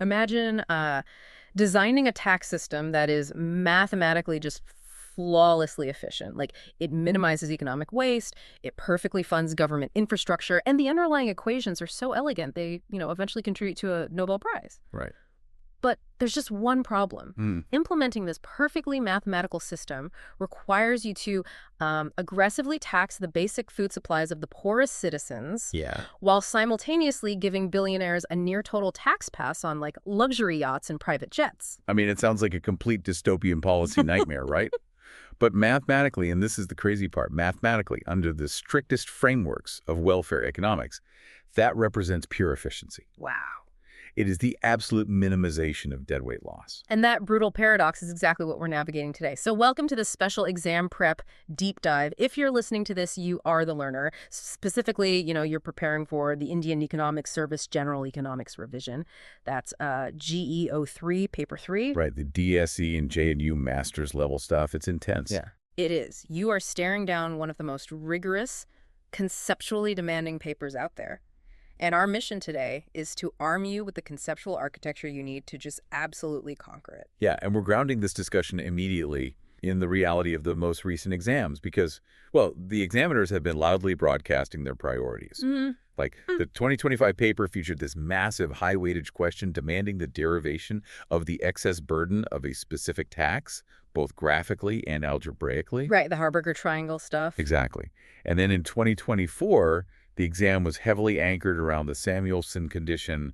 Imagine designing a tax system that is mathematically just flawlessly efficient. Like, it minimizes economic waste, it perfectly funds government infrastructure, and the underlying equations are so elegant they, eventually contribute to a Nobel Prize. Right. But there's just one problem. Implementing this perfectly mathematical system requires you to aggressively tax the basic food supplies of the poorest citizens, while simultaneously giving billionaires a near total tax pass on, like, luxury yachts and private jets. I mean, it sounds like a complete dystopian policy nightmare, right? But mathematically, and this is the crazy part, mathematically, under the strictest frameworks of welfare economics, that represents pure efficiency. Wow. It is the absolute minimization of deadweight loss. And that brutal paradox is exactly what we're navigating today. So welcome to this special exam prep deep dive. If you're listening to this, you are the learner. Specifically, you're preparing for the Indian Economics Service General Economics Revision. That's GE-03, paper 3. Right, the DSE and JNU Masters level stuff. It's intense. Yeah, it is. You are staring down one of the most rigorous, conceptually demanding papers out there. And our mission today is to arm you with the conceptual architecture you need to just absolutely conquer it. Yeah, and we're grounding this discussion immediately in the reality of the most recent exams because, well, the examiners have been loudly broadcasting their priorities. Like, the 2025 paper featured this massive high-weightage question demanding the derivation of the excess burden of a specific tax, both graphically and algebraically. Right, the Harburger Triangle stuff. Exactly. And then in 2024... the exam was heavily anchored around the Samuelson condition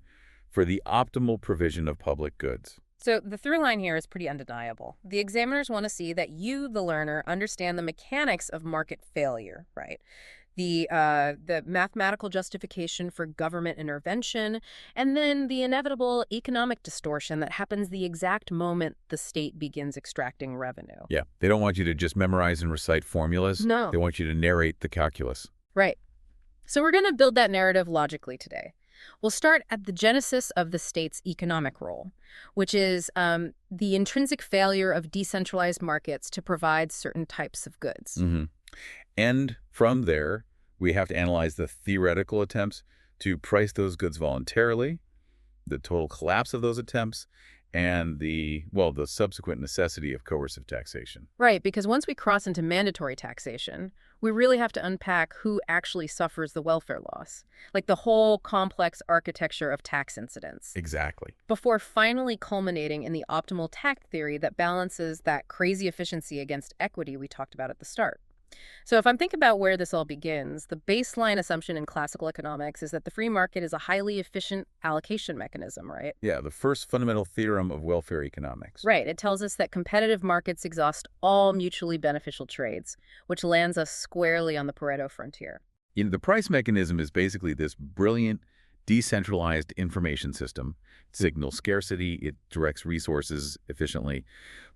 for the optimal provision of public goods. So the through line here is pretty undeniable. The examiners want to see that you, the learner, understand the mechanics of market failure, right? The mathematical justification for government intervention, and then the inevitable economic distortion that happens the exact moment the state begins extracting revenue. Yeah, they don't want you to just memorize and recite formulas. No. They want you to narrate the calculus. Right. So we're going to build that narrative logically today. We'll start at the genesis of the state's economic role, which is the intrinsic failure of decentralized markets to provide certain types of goods. And from there, we have to analyze the theoretical attempts to price those goods voluntarily, the total collapse of those attempts, and the subsequent necessity of coercive taxation. Right, because once we cross into mandatory taxation, we really have to unpack who actually suffers the welfare loss, like the whole complex architecture of tax incidents. Exactly. Before finally culminating in the optimal tax theory that balances that crazy efficiency against equity we talked about at the start. So if I'm thinking about where this all begins, the baseline assumption in classical economics is that the free market is a highly efficient allocation mechanism, right? Yeah, the first fundamental theorem of welfare economics. Right. It tells us that competitive markets exhaust all mutually beneficial trades, which lands us squarely on the Pareto frontier. The price mechanism is basically this brilliant, decentralized information system. It signals scarcity, it directs resources efficiently.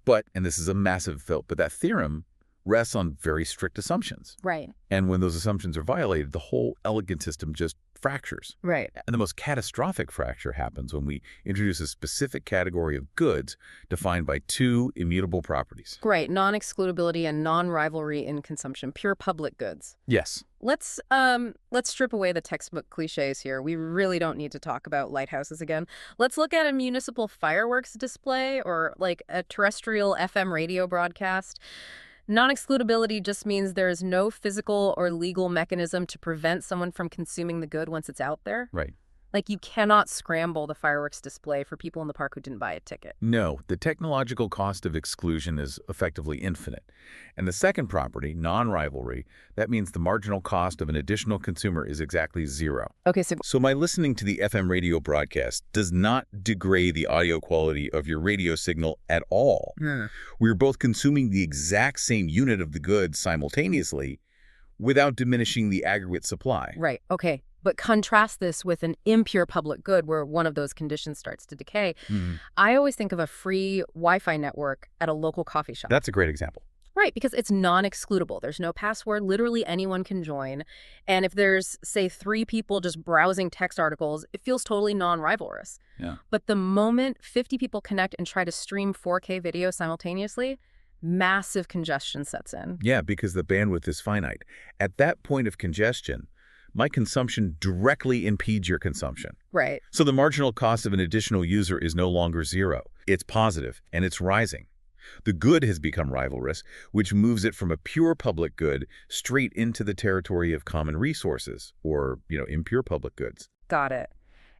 But, and this is a massive fill, but that theorem rests on very strict assumptions. Right. And when those assumptions are violated, the whole elegant system just fractures. Right. And the most catastrophic fracture happens when we introduce a specific category of goods defined by two immutable properties. Right. Non-excludability and non-rivalry in consumption, pure public goods. Yes. Let's strip away the textbook cliches here. We really don't need to talk about lighthouses again. Let's look at a municipal fireworks display or like a terrestrial FM radio broadcast. Non-excludability just means there is no physical or legal mechanism to prevent someone from consuming the good once it's out there. Right. Like, you cannot scramble the fireworks display for people in the park who didn't buy a ticket. No, the technological cost of exclusion is effectively infinite. And the second property, non-rivalry, that means the marginal cost of an additional consumer is exactly zero. Okay, So my listening to the FM radio broadcast does not degrade the audio quality of your radio signal at all. We're both consuming the exact same unit of the goods simultaneously without diminishing the aggregate supply. Right, okay. But contrast this with an impure public good where one of those conditions starts to decay. I always think of a free Wi-Fi network at a local coffee shop. That's a great example. Right, because it's non-excludable. There's no password. Literally anyone can join. And if there's, say, 3 people just browsing text articles, it feels totally non-rivalrous. Yeah. But the moment 50 people connect and try to stream 4K video simultaneously, massive congestion sets in. Yeah, because the bandwidth is finite. At that point of congestion, my consumption directly impedes your consumption. Right. So the marginal cost of an additional user is no longer zero. It's positive, and it's rising. The good has become rivalrous, which moves it from a pure public good straight into the territory of common resources, or, impure public goods. Got it.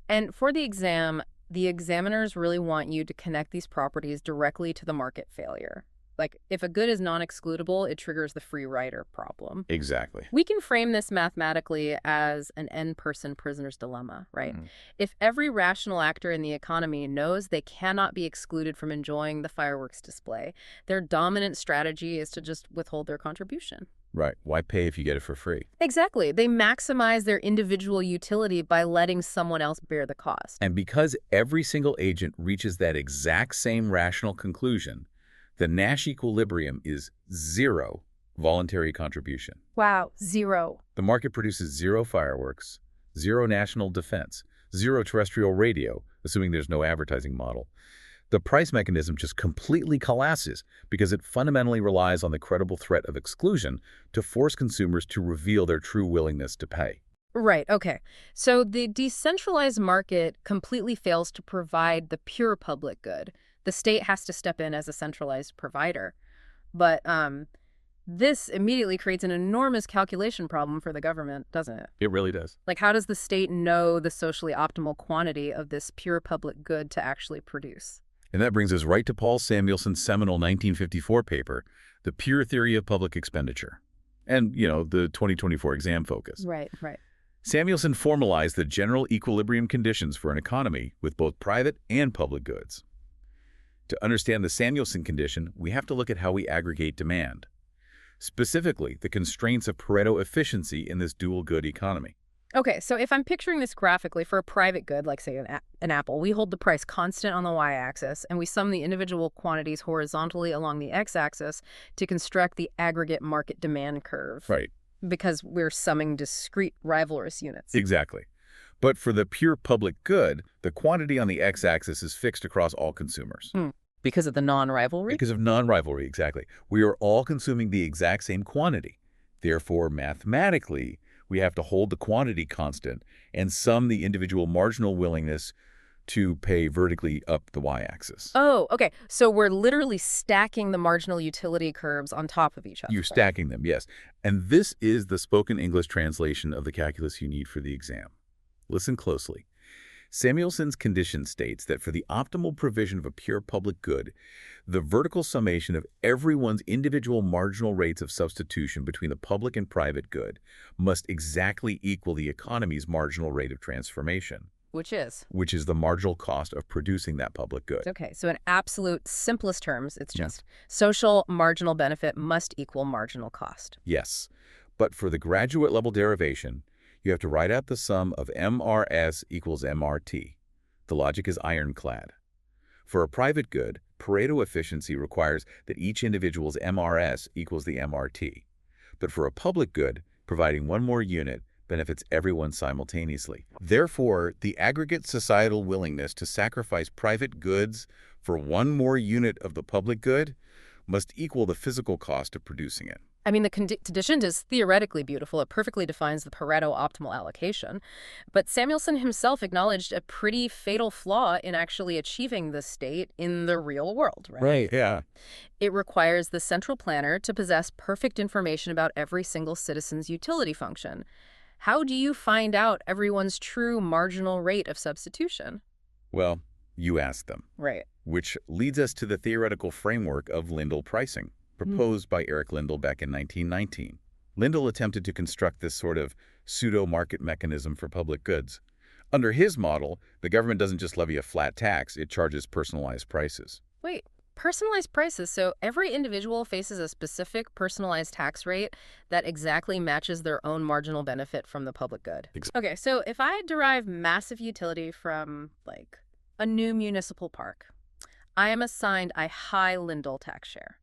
And for the exam, the examiners really want you to connect these properties directly to the market failure. Like, if a good is non-excludable, it triggers the free rider problem. Exactly. We can frame this mathematically as an n-person prisoner's dilemma, right? If every rational actor in the economy knows they cannot be excluded from enjoying the fireworks display, their dominant strategy is to just withhold their contribution. Right. Why pay if you get it for free? Exactly. They maximize their individual utility by letting someone else bear the cost. And because every single agent reaches that exact same rational conclusion, the Nash equilibrium is zero voluntary contribution. Wow, zero. The market produces zero fireworks, zero national defense, zero terrestrial radio, assuming there's no advertising model. The price mechanism just completely collapses because it fundamentally relies on the credible threat of exclusion to force consumers to reveal their true willingness to pay. Right, okay. So the decentralized market completely fails to provide the pure public good. The state has to step in as a centralized provider. But this immediately creates an enormous calculation problem for the government, doesn't it? It really does. Like, how does the state know the socially optimal quantity of this pure public good to actually produce? And that brings us right to Paul Samuelson's seminal 1954 paper, The Pure Theory of Public Expenditure, and, the 2024 exam focus. Right, right. Samuelson formalized the general equilibrium conditions for an economy with both private and public goods. To understand the Samuelson condition, we have to look at how we aggregate demand, specifically the constraints of Pareto efficiency in this dual good economy. Okay, so if I'm picturing this graphically for a private good, like say an apple, we hold the price constant on the y-axis and we sum the individual quantities horizontally along the x-axis to construct the aggregate market demand curve. Right. Because we're summing discrete rivalrous units. Exactly. But for the pure public good, the quantity on the x-axis is fixed across all consumers. Because of the non-rivalry? Because of non-rivalry, exactly. We are all consuming the exact same quantity. Therefore, mathematically, we have to hold the quantity constant and sum the individual marginal willingness to pay vertically up the y-axis. Oh, okay. So we're literally stacking the marginal utility curves on top of each other. You're stacking them, yes. And this is the spoken English translation of the calculus you need for the exam. Listen closely. Samuelson's condition states that for the optimal provision of a pure public good, the vertical summation of everyone's individual marginal rates of substitution between the public and private good must exactly equal the economy's marginal rate of transformation. Which is? Which is the marginal cost of producing that public good. Okay, so in absolute simplest terms, it's just social marginal benefit must equal marginal cost. Yes, but for the graduate level derivation, you have to write out the sum of MRS equals MRT. The logic is ironclad. For a private good, Pareto efficiency requires that each individual's MRS equals the MRT. But for a public good, providing one more unit benefits everyone simultaneously. Therefore, the aggregate societal willingness to sacrifice private goods for one more unit of the public good must equal the physical cost of producing it. I mean, the condition is theoretically beautiful. It perfectly defines the Pareto optimal allocation. But Samuelson himself acknowledged a pretty fatal flaw in actually achieving this state in the real world, right? Right, yeah. It requires the central planner to possess perfect information about every single citizen's utility function. How do you find out everyone's true marginal rate of substitution? Well, you ask them. Right. Which leads us to the theoretical framework of Lindell pricing, proposed by Eric Lindell back in 1919. Lindell attempted to construct this sort of pseudo-market mechanism for public goods. Under his model, the government doesn't just levy a flat tax, it charges personalized prices. Wait, personalized prices? So every individual faces a specific personalized tax rate that exactly matches their own marginal benefit from the public good. Okay, so if I derive massive utility from, like, a new municipal park, I am assigned a high Lindell tax share.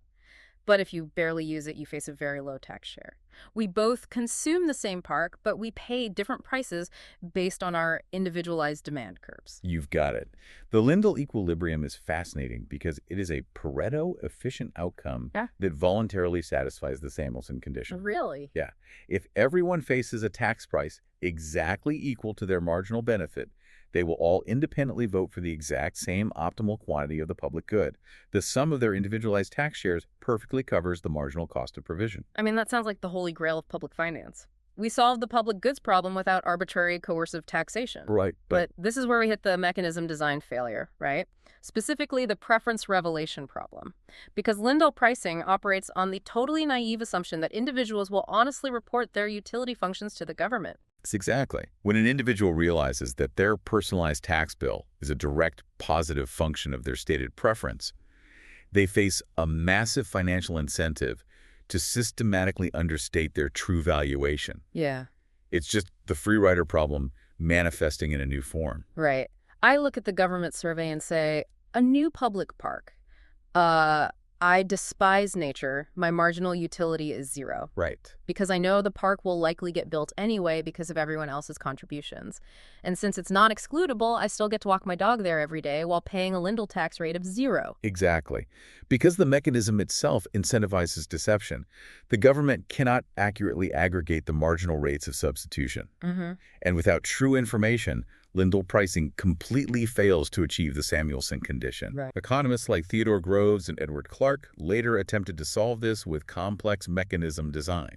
But if you barely use it, you face a very low tax share. We both consume the same park, but we pay different prices based on our individualized demand curves. You've got it. The Lindell equilibrium is fascinating because it is a Pareto-efficient outcome Yeah. that voluntarily satisfies the Samuelson condition. Really? Yeah. If everyone faces a tax price exactly equal to their marginal benefit, they will all independently vote for the exact same optimal quantity of the public good. The sum of their individualized tax shares perfectly covers the marginal cost of provision. I mean, that sounds like the holy grail of public finance. We solved the public goods problem without arbitrary coercive taxation. Right. But this is where we hit the mechanism design failure, right? Specifically, the preference revelation problem. Because Lindell pricing operates on the totally naive assumption that individuals will honestly report their utility functions to the government. Exactly. When an individual realizes that their personalized tax bill is a direct positive function of their stated preference, they face a massive financial incentive to systematically understate their true valuation. Yeah. It's just the free rider problem manifesting in a new form. Right. I look at the government survey and say, a new public park. I despise nature. My marginal utility is zero. Right. Because I know the park will likely get built anyway because of everyone else's contributions. And since it's not excludable, I still get to walk my dog there every day while paying a Lindell tax rate of 0. Exactly. Because the mechanism itself incentivizes deception, the government cannot accurately aggregate the marginal rates of substitution. And without true information, Lindell pricing completely fails to achieve the Samuelson condition. Right. Economists like Theodore Groves and Edward Clark later attempted to solve this with complex mechanism design.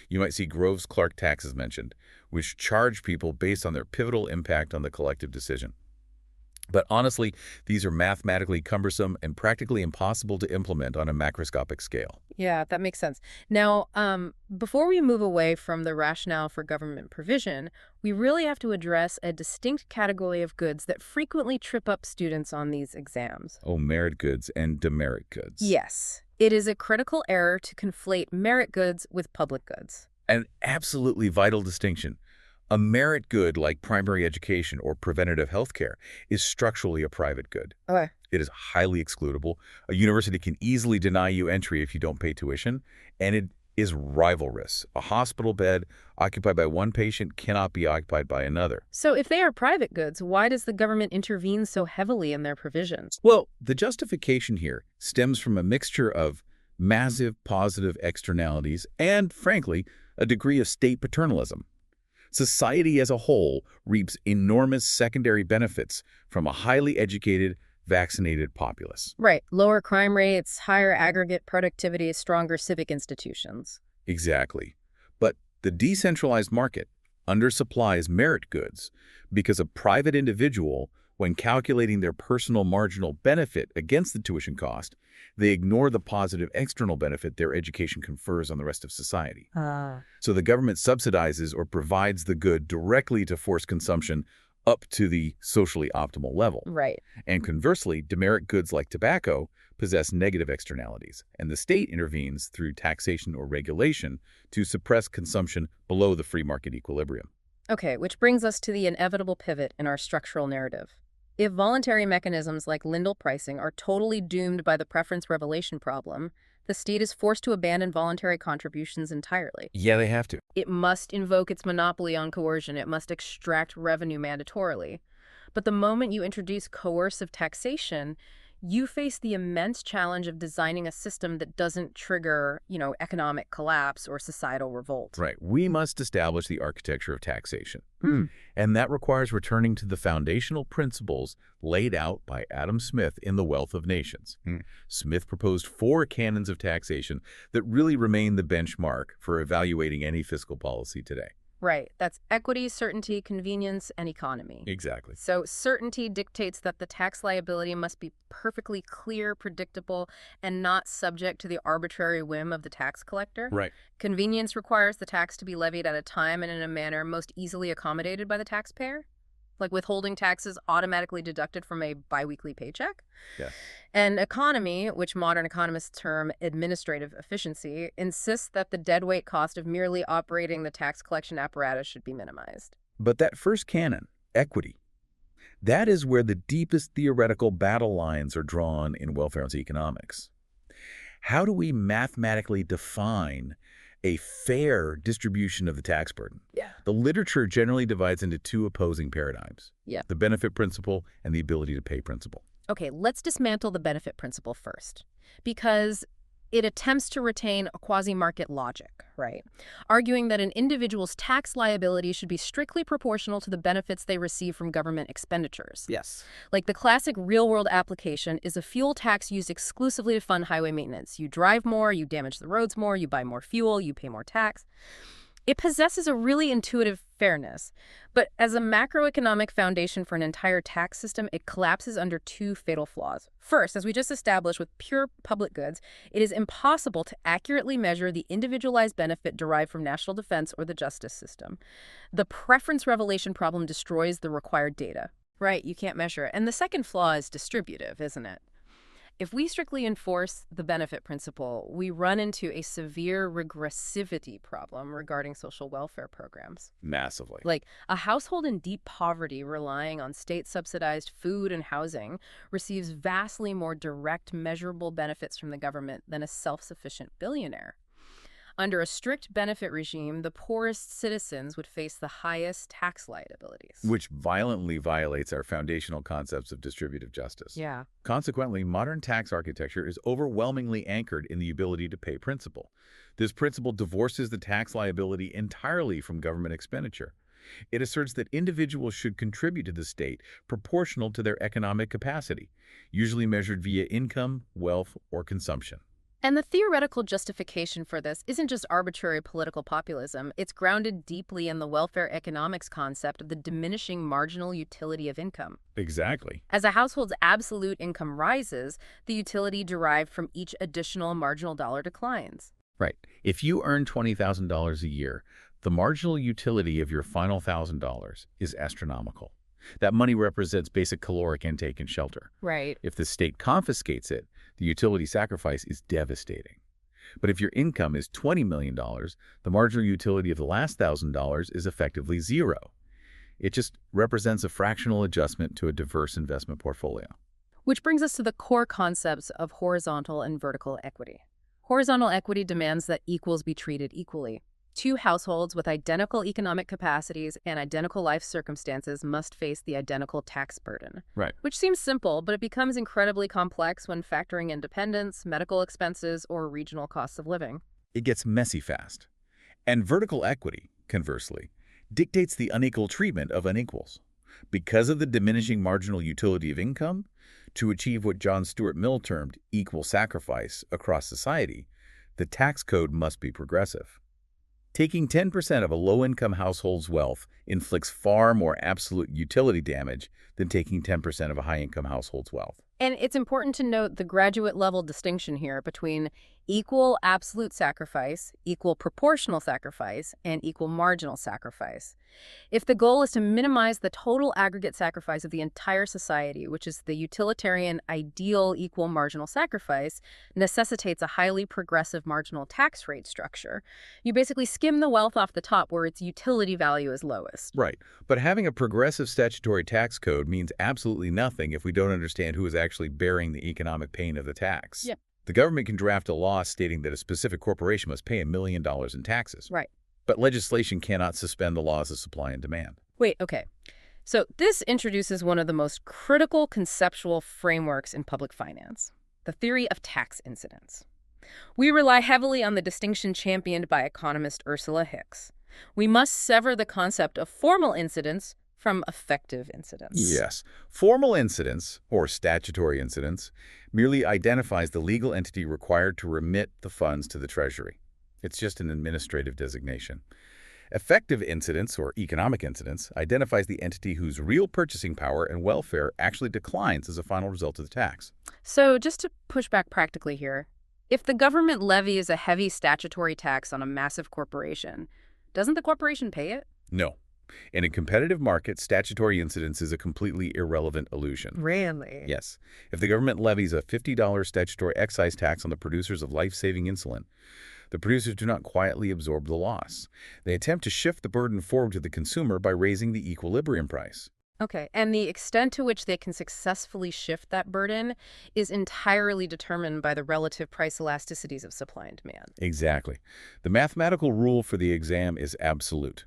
You might see Groves-Clark taxes mentioned, which charge people based on their pivotal impact on the collective decision. But honestly, these are mathematically cumbersome and practically impossible to implement on a macroscopic scale. Yeah, that makes sense. Now, before we move away from the rationale for government provision, we really have to address a distinct category of goods that frequently trip up students on these exams. Oh, merit goods and demerit goods. Yes, it is a critical error to conflate merit goods with public goods. An absolutely vital distinction. A merit good like primary education or preventative health care is structurally a private good. Okay. It is highly excludable. A university can easily deny you entry if you don't pay tuition, and it is rivalrous. A hospital bed occupied by one patient cannot be occupied by another. So if they are private goods, why does the government intervene so heavily in their provisions? Well, the justification here stems from a mixture of massive positive externalities and, frankly, a degree of state paternalism. Society as a whole reaps enormous secondary benefits from a highly educated, vaccinated populace. Right. Lower crime rates, higher aggregate productivity, stronger civic institutions. Exactly. But the decentralized market undersupplies merit goods because a private individual, when calculating their personal marginal benefit against the tuition cost, they ignore the positive external benefit their education confers on the rest of society. So the government subsidizes or provides the good directly to force consumption up to the socially optimal level. Right. And conversely, demerit goods like tobacco possess negative externalities, and the state intervenes through taxation or regulation to suppress consumption below the free market equilibrium. Okay, which brings us to the inevitable pivot in our structural narrative. If voluntary mechanisms like Lindell pricing are totally doomed by the preference revelation problem, the state is forced to abandon voluntary contributions entirely. Yeah, they have to. It must invoke its monopoly on coercion. It must extract revenue mandatorily. But the moment you introduce coercive taxation, you face the immense challenge of designing a system that doesn't trigger, economic collapse or societal revolt. Right. We must establish the architecture of taxation. And that requires returning to the foundational principles laid out by Adam Smith in The Wealth of Nations. Smith proposed 4 canons of taxation that really remain the benchmark for evaluating any fiscal policy today. Right. That's equity, certainty, convenience, and economy. Exactly. So certainty dictates that the tax liability must be perfectly clear, predictable, and not subject to the arbitrary whim of the tax collector. Right. Convenience requires the tax to be levied at a time and in a manner most easily accommodated by the taxpayer, like withholding taxes automatically deducted from a biweekly paycheck. Yeah. And economy, which modern economists term administrative efficiency, insists that the deadweight cost of merely operating the tax collection apparatus should be minimized. But that first canon, equity, that is where the deepest theoretical battle lines are drawn in welfare economics. How do we mathematically define a fair distribution of the tax burden? Yeah. The literature generally divides into two opposing paradigms. Yeah. The benefit principle and the ability to pay principle. Okay, let's dismantle the benefit principle first, because it attempts to retain a quasi-market logic, right? Arguing that an individual's tax liability should be strictly proportional to the benefits they receive from government expenditures. Yes. Like the classic real-world application is a fuel tax used exclusively to fund highway maintenance. You drive more, you damage the roads more, you buy more fuel, you pay more tax. It possesses a really intuitive fairness, but as a macroeconomic foundation for an entire tax system, it collapses under two fatal flaws. First, as we just established with pure public goods, it is impossible to accurately measure the individualized benefit derived from national defense or the justice system. The preference revelation problem destroys the required data. Right, you can't measure it. And the second flaw is distributive, isn't it? If we strictly enforce the benefit principle, we run into a severe regressivity problem regarding social welfare programs. Massively. Like, a household in deep poverty relying on state-subsidized food and housing receives vastly more direct, measurable benefits from the government than a self-sufficient billionaire. Under a strict benefit regime, the poorest citizens would face the highest tax liabilities. Which violently violates our foundational concepts of distributive justice. Yeah. Consequently, modern tax architecture is overwhelmingly anchored in the ability to pay principle. This principle divorces the tax liability entirely from government expenditure. It asserts that individuals should contribute to the state proportional to their economic capacity, usually measured via income, wealth, or consumption. And the theoretical justification for this isn't just arbitrary political populism. It's grounded deeply in the welfare economics concept of the diminishing marginal utility of income. Exactly. As a household's absolute income rises, the utility derived from each additional marginal dollar declines. Right. If you earn $20,000 a year, the marginal utility of your final $1,000 is astronomical. That money represents basic caloric intake and shelter. Right. If the state confiscates it, the utility sacrifice is devastating. But if your income is $20 million, the marginal utility of the last $1,000 is effectively zero. It just represents a fractional adjustment to a diverse investment portfolio. Which brings us to the core concepts of horizontal and vertical equity. Horizontal equity demands that equals be treated equally. Two households with identical economic capacities and identical life circumstances must face the identical tax burden. Right. Which seems simple, but it becomes incredibly complex when factoring in dependence, medical expenses, or regional costs of living. It gets messy fast. And vertical equity, conversely, dictates the unequal treatment of unequals. Because of the diminishing marginal utility of income, to achieve what John Stuart Mill termed equal sacrifice across society, the tax code must be progressive. Taking 10% of a low-income household's wealth inflicts far more absolute utility damage than taking 10% of a high-income household's wealth. And it's important to note the graduate-level distinction here between equal absolute sacrifice, equal proportional sacrifice, and equal marginal sacrifice. If the goal is to minimize the total aggregate sacrifice of the entire society, which is the utilitarian ideal equal marginal sacrifice, necessitates a highly progressive marginal tax rate structure. You basically skim the wealth off the top where its utility value is lowest. Right. But having a progressive statutory tax code means absolutely nothing if we don't understand who is actually bearing the economic pain of the tax. Yep. The government can draft a law stating that a specific corporation must pay $1 million in taxes. Right. But legislation cannot suspend the laws of supply and demand. Wait, okay. So this introduces one of the most critical conceptual frameworks in public finance, the theory of tax incidence. We rely heavily on the distinction championed by economist Ursula Hicks. We must sever the concept of formal incidence from effective incidence. Yes. Formal incidence, or statutory incidence, merely identifies the legal entity required to remit the funds to the Treasury. It's just an administrative designation. Effective incidence, or economic incidence, identifies the entity whose real purchasing power and welfare actually declines as a final result of the tax. So just to push back practically here, if the government levies a heavy statutory tax on a massive corporation, doesn't the corporation pay it? No. In a competitive market, statutory incidence is a completely irrelevant illusion. Really? Yes. If the government levies a $50 statutory excise tax on the producers of life-saving insulin, the producers do not quietly absorb the loss. They attempt to shift the burden forward to the consumer by raising the equilibrium price. Okay, and the extent to which they can successfully shift that burden is entirely determined by the relative price elasticities of supply and demand. Exactly. The mathematical rule for the exam is absolute.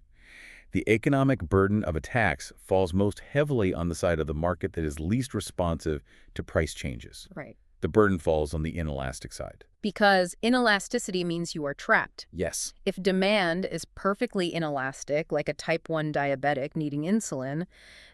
The economic burden of a tax falls most heavily on the side of the market that is least responsive to price changes. Right. The burden falls on the inelastic side. Because inelasticity means you are trapped. Yes. If demand is perfectly inelastic, like a type 1 diabetic needing insulin,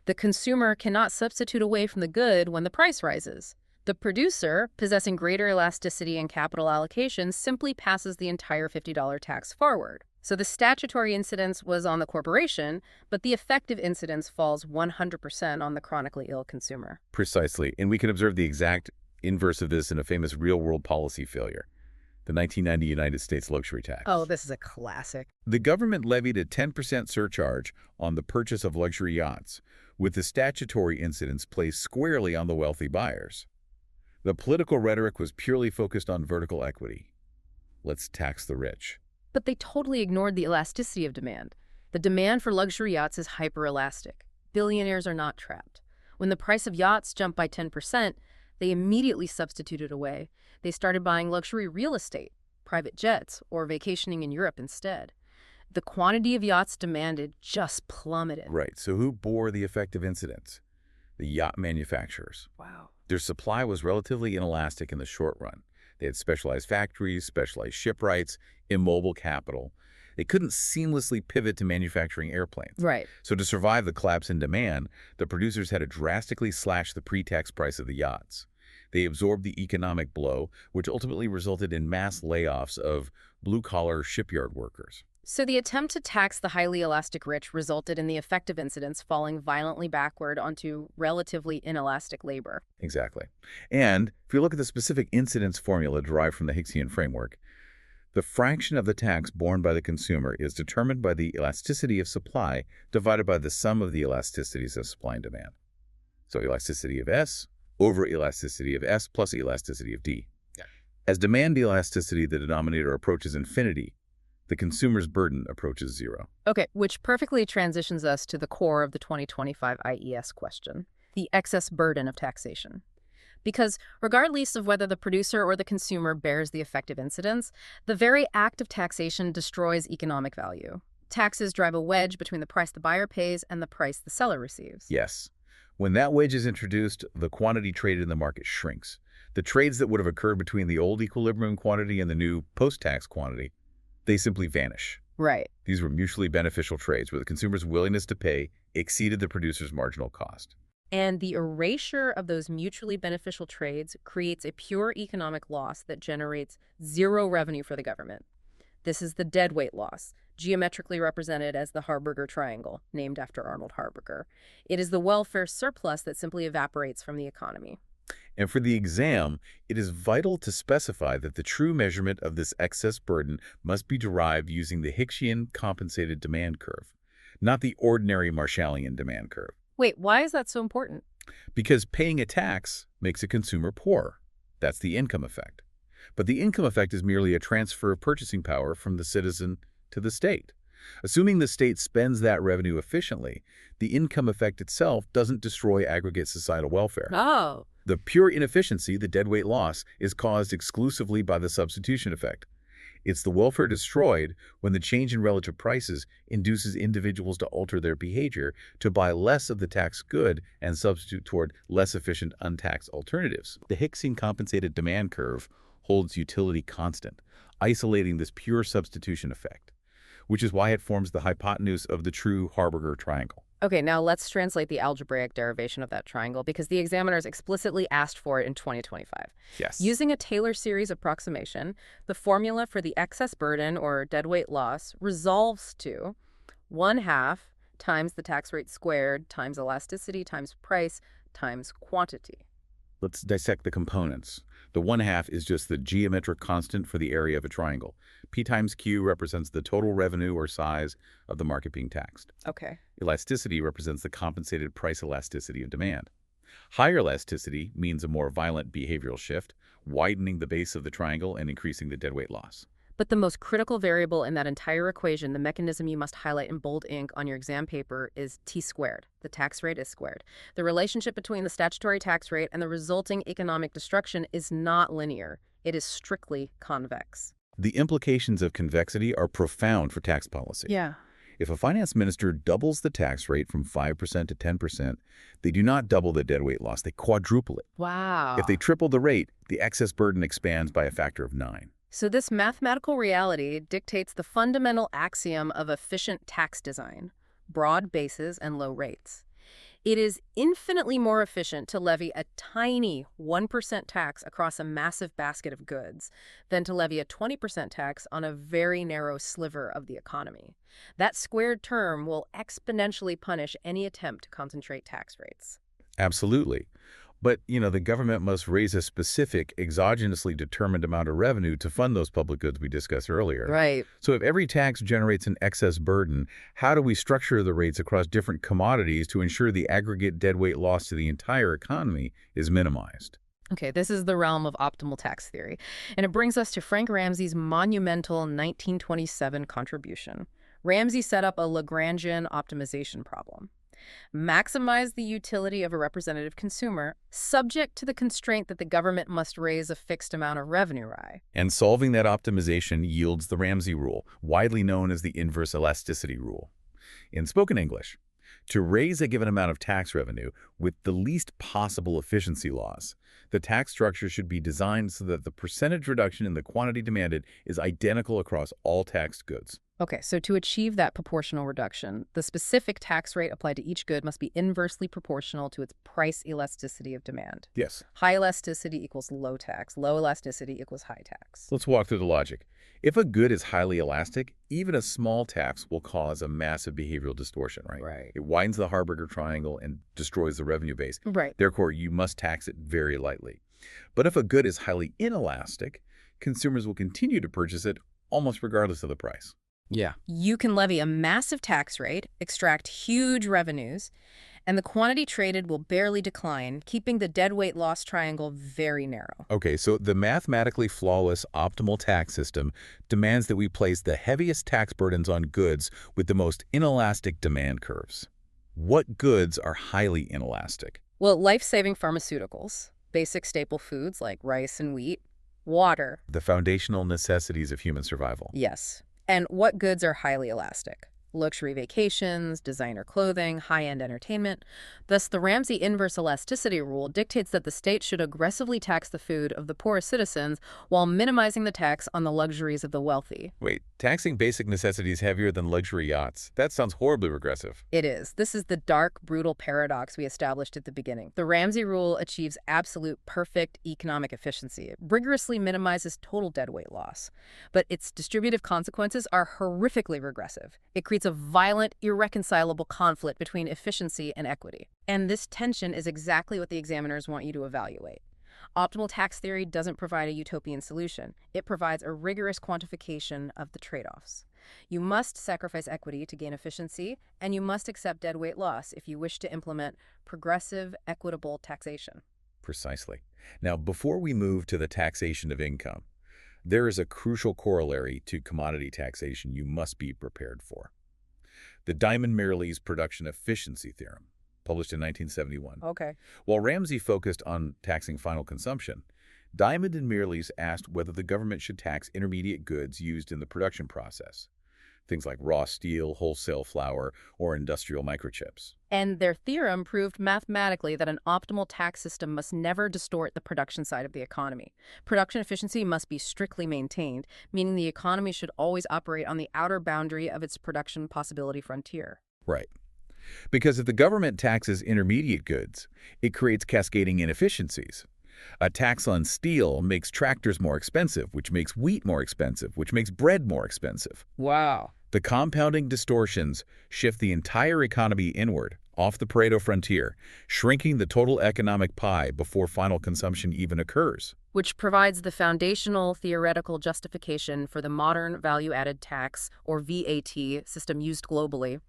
the consumer cannot substitute away from the good when the price rises. The producer, possessing greater elasticity and capital allocation, simply passes the entire $50 tax forward. So the statutory incidence was on the corporation, but the effective incidence falls 100% on the chronically ill consumer. Precisely. And we can observe the exact inverse of this in a famous real-world policy failure, the 1990 United States luxury tax. Oh, this is a classic. The government levied a 10% surcharge on the purchase of luxury yachts, with the statutory incidence placed squarely on the wealthy buyers. The political rhetoric was purely focused on vertical equity. Let's tax the rich. But they totally ignored the elasticity of demand. The demand for luxury yachts is hyperelastic. Billionaires are not trapped. When the price of yachts jumped by 10%, they immediately substituted away. They started buying luxury real estate, private jets, or vacationing in Europe instead. The quantity of yachts demanded just plummeted. Right. So who bore the effective incidence? The yacht manufacturers. Wow. Their supply was relatively inelastic in the short run. They had specialized factories, specialized shipwrights, immobile capital. They couldn't seamlessly pivot to manufacturing airplanes. Right. So to survive the collapse in demand, the producers had to drastically slash the pre-tax price of the yachts. They absorbed the economic blow, which ultimately resulted in mass layoffs of blue-collar shipyard workers. So the attempt to tax the highly elastic rich resulted in the effective incidence falling violently backward onto relatively inelastic labor. Exactly. And if you look at the specific incidence formula derived from the Hicksian framework, the fraction of the tax borne by the consumer is determined by the elasticity of supply divided by the sum of the elasticities of supply and demand. So elasticity of S over elasticity of S plus elasticity of D. Yeah. As demand elasticity, the denominator approaches infinity, the consumer's burden approaches zero. Okay, which perfectly transitions us to the core of the 2025 IES question, the excess burden of taxation. Because regardless of whether the producer or the consumer bears the effective incidence, the very act of taxation destroys economic value. Taxes drive a wedge between the price the buyer pays and the price the seller receives. Yes. When that wedge is introduced, the quantity traded in the market shrinks. The trades that would have occurred between the old equilibrium quantity and the new post-tax quantity, they simply vanish. Right. These were mutually beneficial trades where the consumer's willingness to pay exceeded the producer's marginal cost. And the erasure of those mutually beneficial trades creates a pure economic loss that generates zero revenue for the government. This is the deadweight loss, geometrically represented as the Harburger triangle, named after Arnold Harburger. It is the welfare surplus that simply evaporates from the economy. And for the exam, it is vital to specify that the true measurement of this excess burden must be derived using the Hicksian compensated demand curve, not the ordinary Marshallian demand curve. Wait, why is that so important? Because paying a tax makes a consumer poor. That's the income effect. But the income effect is merely a transfer of purchasing power from the citizen to the state. Assuming the state spends that revenue efficiently, the income effect itself doesn't destroy aggregate societal welfare. Oh. The pure inefficiency, the deadweight loss, is caused exclusively by the substitution effect. It's the welfare destroyed when the change in relative prices induces individuals to alter their behavior to buy less of the taxed good and substitute toward less efficient untaxed alternatives. The Hicksian compensated demand curve holds utility constant, isolating this pure substitution effect, which is why it forms the hypotenuse of the true Harburger triangle. Okay, now let's translate the algebraic derivation of that triangle because the examiners explicitly asked for it in 2025. Yes. Using a Taylor series approximation, the formula for the excess burden or deadweight loss resolves to 1/2 times the tax rate squared times elasticity times price times quantity. Let's dissect the components. The 1/2 is just the geometric constant for the area of a triangle. P times Q represents the total revenue or size of the market being taxed. Okay. Elasticity represents the compensated price elasticity of demand. Higher elasticity means a more violent behavioral shift, widening the base of the triangle and increasing the deadweight loss. But the most critical variable in that entire equation, the mechanism you must highlight in bold ink on your exam paper, is t squared. The tax rate is squared. The relationship between the statutory tax rate and the resulting economic destruction is not linear. It is strictly convex. The implications of convexity are profound for tax policy. Yeah. If a finance minister doubles the tax rate from 5% to 10%, they do not double the deadweight loss, they quadruple it. Wow. If they triple the rate, the excess burden expands by a factor of 9. So this mathematical reality dictates the fundamental axiom of efficient tax design: broad bases and low rates. It is infinitely more efficient to levy a tiny 1% tax across a massive basket of goods than to levy a 20% tax on a very narrow sliver of the economy. That squared term will exponentially punish any attempt to concentrate tax rates. Absolutely. But, the government must raise a specific, exogenously determined amount of revenue to fund those public goods we discussed earlier. Right. So if every tax generates an excess burden, how do we structure the rates across different commodities to ensure the aggregate deadweight loss to the entire economy is minimized? Okay, this is the realm of optimal tax theory, and it brings us to Frank Ramsey's monumental 1927 contribution. Ramsey set up a Lagrangian optimization problem. Maximize the utility of a representative consumer, subject to the constraint that the government must raise a fixed amount of revenue, right? And solving that optimization yields the Ramsey rule, widely known as the inverse elasticity rule. In spoken English, to raise a given amount of tax revenue with the least possible efficiency loss, the tax structure should be designed so that the percentage reduction in the quantity demanded is identical across all taxed goods. Okay, so to achieve that proportional reduction, the specific tax rate applied to each good must be inversely proportional to its price elasticity of demand. Yes. High elasticity equals low tax. Low elasticity equals high tax. Let's walk through the logic. If a good is highly elastic, even a small tax will cause a massive behavioral distortion, right? Right. It widens the Harburger triangle and destroys the revenue base. Right. Therefore, you must tax it very lightly. But if a good is highly inelastic, consumers will continue to purchase it almost regardless of the price. Yeah. You can levy a massive tax rate, extract huge revenues, and the quantity traded will barely decline, keeping the deadweight loss triangle very narrow. Okay, so the mathematically flawless optimal tax system demands that we place the heaviest tax burdens on goods with the most inelastic demand curves. What goods are highly inelastic? Well, life-saving pharmaceuticals, basic staple foods like rice and wheat, water. The foundational necessities of human survival. Yes. And what goods are highly elastic? Luxury vacations, designer clothing, high-end entertainment. Thus, the Ramsey inverse elasticity rule dictates that the state should aggressively tax the food of the poorest citizens while minimizing the tax on the luxuries of the wealthy. Wait, taxing basic necessities heavier than luxury yachts? That sounds horribly regressive. It is. This is the dark, brutal paradox we established at the beginning. The Ramsey rule achieves absolute, perfect economic efficiency. It rigorously minimizes total deadweight loss. But its distributive consequences are horrifically regressive. It creates a violent, irreconcilable conflict between efficiency and equity. And this tension is exactly what the examiners want you to evaluate. Optimal tax theory doesn't provide a utopian solution. It provides a rigorous quantification of the trade-offs. You must sacrifice equity to gain efficiency, and you must accept deadweight loss if you wish to implement progressive, equitable taxation. Precisely. Now, before we move to the taxation of income, there is a crucial corollary to commodity taxation you must be prepared for. The Diamond-Mirrlees production efficiency theorem, published in 1971. Okay. While Ramsey focused on taxing final consumption, Diamond and Mirrlees asked whether the government should tax intermediate goods used in the production process, things like raw steel, wholesale flour, or industrial microchips. And their theorem proved mathematically that an optimal tax system must never distort the production side of the economy. Production efficiency must be strictly maintained, meaning the economy should always operate on the outer boundary of its production possibility frontier. Right. Because if the government taxes intermediate goods, it creates cascading inefficiencies. A tax on steel makes tractors more expensive, which makes wheat more expensive, which makes bread more expensive. Wow. The compounding distortions shift the entire economy inward, off the Pareto frontier, shrinking the total economic pie before final consumption even occurs. Which provides the foundational theoretical justification for the modern value-added tax, or VAT, system used globally.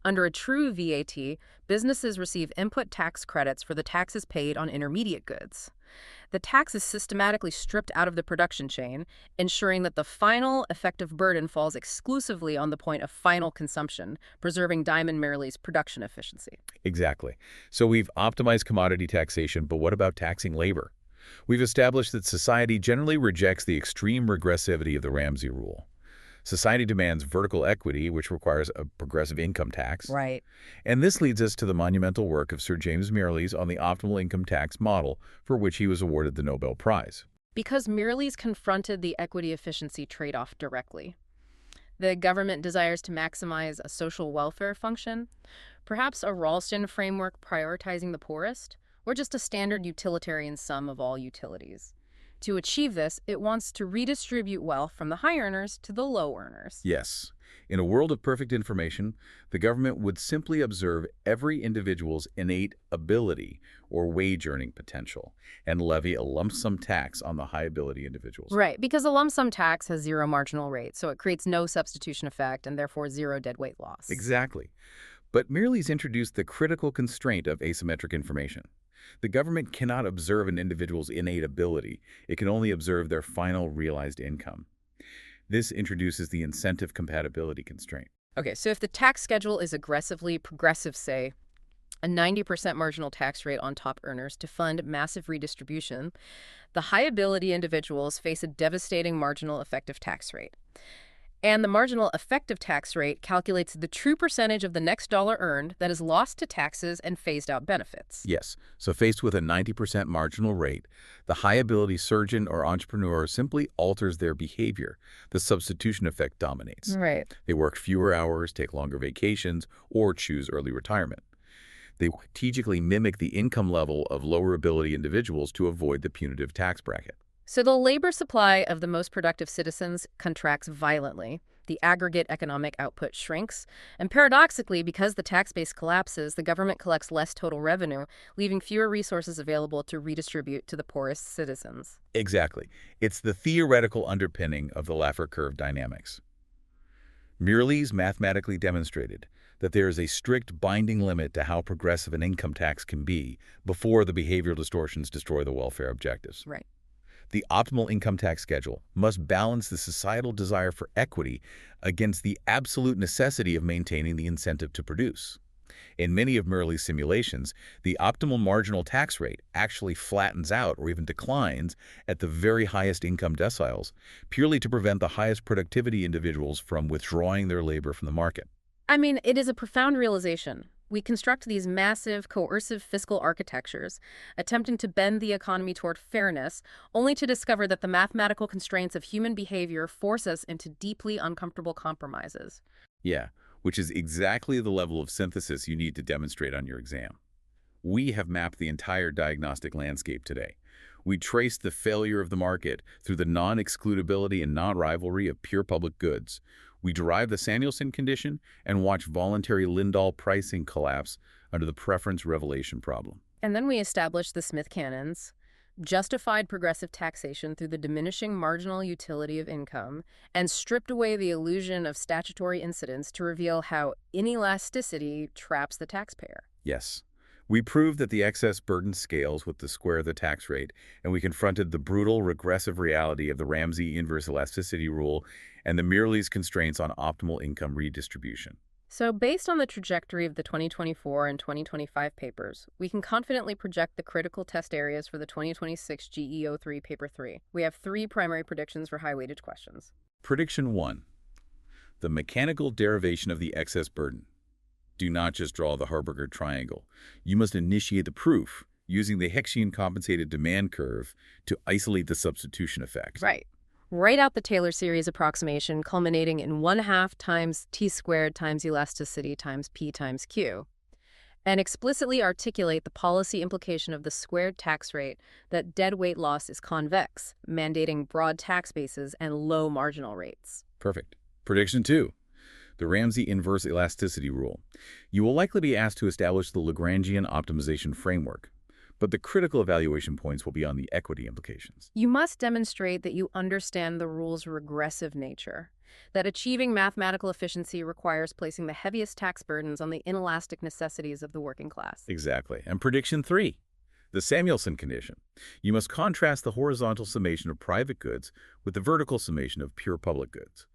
Under a true VAT, businesses receive input tax credits for the taxes paid on intermediate goods. The tax is systematically stripped out of the production chain, ensuring that the final effective burden falls exclusively on the point of final consumption, preserving Diamond-Mirrlees' production efficiency. Exactly. So we've optimized commodity taxation, but what about taxing labor? We've established that society generally rejects the extreme regressivity of the Ramsey rule. Society demands vertical equity, which requires a progressive income tax. Right. And this leads us to the monumental work of Sir James Mirrlees on the optimal income tax model, for which he was awarded the Nobel Prize. Because Mirrlees confronted the equity efficiency trade-off directly. The government desires to maximize a social welfare function, perhaps a Ralston framework prioritizing the poorest, or just a standard utilitarian sum of all utilities. To achieve this, it wants to redistribute wealth from the high earners to the low earners. Yes, in a world of perfect information, the government would simply observe every individual's innate ability or wage-earning potential and levy a lump sum tax on the high-ability individuals. Right, because a lump sum tax has zero marginal rate, so it creates no substitution effect and therefore zero deadweight loss. Exactly. But Mirrlees introduced the critical constraint of asymmetric information. The government cannot observe an individual's innate ability. It can only observe their final realized income. This introduces the incentive compatibility constraint. Okay, so if the tax schedule is aggressively progressive, say, a 90% marginal tax rate on top earners to fund massive redistribution, the high-ability individuals face a devastating marginal effective tax rate. And the marginal effective tax rate calculates the true percentage of the next dollar earned that is lost to taxes and phased out benefits. Yes, so faced with a 90% marginal rate, the high-ability surgeon or entrepreneur simply alters their behavior. The substitution effect dominates. Right. They work fewer hours, take longer vacations, or choose early retirement. They strategically mimic the income level of lower-ability individuals to avoid the punitive tax bracket. So the labor supply of the most productive citizens contracts violently. The aggregate economic output shrinks. And paradoxically, because the tax base collapses, the government collects less total revenue, leaving fewer resources available to redistribute to the poorest citizens. Exactly. It's the theoretical underpinning of the Laffer curve dynamics. Mirrlees mathematically demonstrated that there is a strict binding limit to how progressive an income tax can be before the behavioral distortions destroy the welfare objectives. Right. The optimal income tax schedule must balance the societal desire for equity against the absolute necessity of maintaining the incentive to produce. In many of Mirrlees' simulations, the optimal marginal tax rate actually flattens out or even declines at the very highest income deciles, purely to prevent the highest productivity individuals from withdrawing their labor from the market. I mean, it is a profound realization. We construct these massive, coercive fiscal architectures, attempting to bend the economy toward fairness, only to discover that the mathematical constraints of human behavior force us into deeply uncomfortable compromises. Yeah, which is exactly the level of synthesis you need to demonstrate on your exam. We have mapped the entire diagnostic landscape today. We traced the failure of the market through the non-excludability and non-rivalry of pure public goods. We derive the Samuelson condition and watch voluntary Lindahl pricing collapse under the preference revelation problem. And then we established the Smith canons, justified progressive taxation through the diminishing marginal utility of income, and stripped away the illusion of statutory incidence to reveal how inelasticity traps the taxpayer. Yes. We proved that the excess burden scales with the square of the tax rate, and we confronted the brutal regressive reality of the Ramsey inverse elasticity rule and the Mirrlees constraints on optimal income redistribution. So based on the trajectory of the 2024 and 2025 papers, we can confidently project the critical test areas for the 2026 GE-03 Paper 3. We have 3 primary predictions for high-weightage questions. Prediction 1. The mechanical derivation of the excess burden. Do not just draw the Harburger triangle. You must initiate the proof using the Hexian compensated demand curve to isolate the substitution effect. Right. Write out the Taylor series approximation culminating in 1/2 times t squared times elasticity times p times q, and explicitly articulate the policy implication of the squared tax rate that deadweight loss is convex, mandating broad tax bases and low marginal rates. Perfect. Prediction 2. The Ramsey inverse elasticity rule. You will likely be asked to establish the Lagrangian optimization framework. But the critical evaluation points will be on the equity implications. You must demonstrate that you understand the rule's regressive nature, that achieving mathematical efficiency requires placing the heaviest tax burdens on the inelastic necessities of the working class. Exactly. And prediction 3, the Samuelson condition. You must contrast the horizontal summation of private goods with the vertical summation of pure public goods.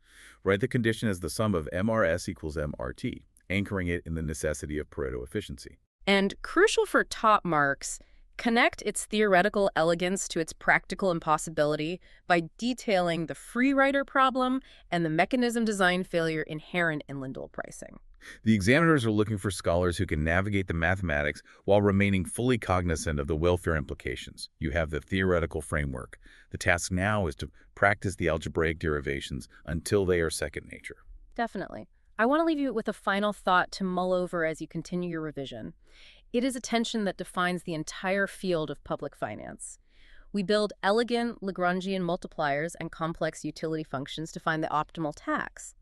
Write the condition as the sum of MRS equals MRT, anchoring it in the necessity of Pareto efficiency. And crucial for top marks, connect its theoretical elegance to its practical impossibility by detailing the free rider problem and the mechanism design failure inherent in Lindell pricing. The examiners are looking for scholars who can navigate the mathematics while remaining fully cognizant of the welfare implications. You have the theoretical framework. The task now is to practice the algebraic derivations until they are second nature. Definitely. I want to leave you with a final thought to mull over as you continue your revision. It is a tension that defines the entire field of public finance. We build elegant Lagrangian multipliers and complex utility functions to find the optimal tax.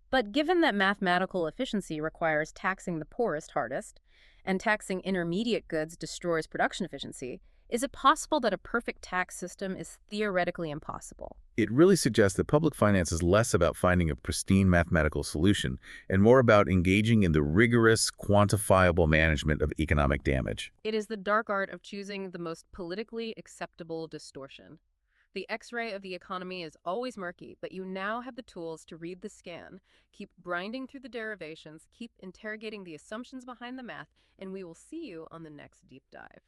But given that mathematical efficiency requires taxing the poorest hardest, and taxing intermediate goods destroys production efficiency, is it possible that a perfect tax system is theoretically impossible? It really suggests that public finance is less about finding a pristine mathematical solution and more about engaging in the rigorous, quantifiable management of economic damage. It is the dark art of choosing the most politically acceptable distortion. The X-ray of the economy is always murky, but you now have the tools to read the scan, keep grinding through the derivations, keep interrogating the assumptions behind the math, and we will see you on the next deep dive.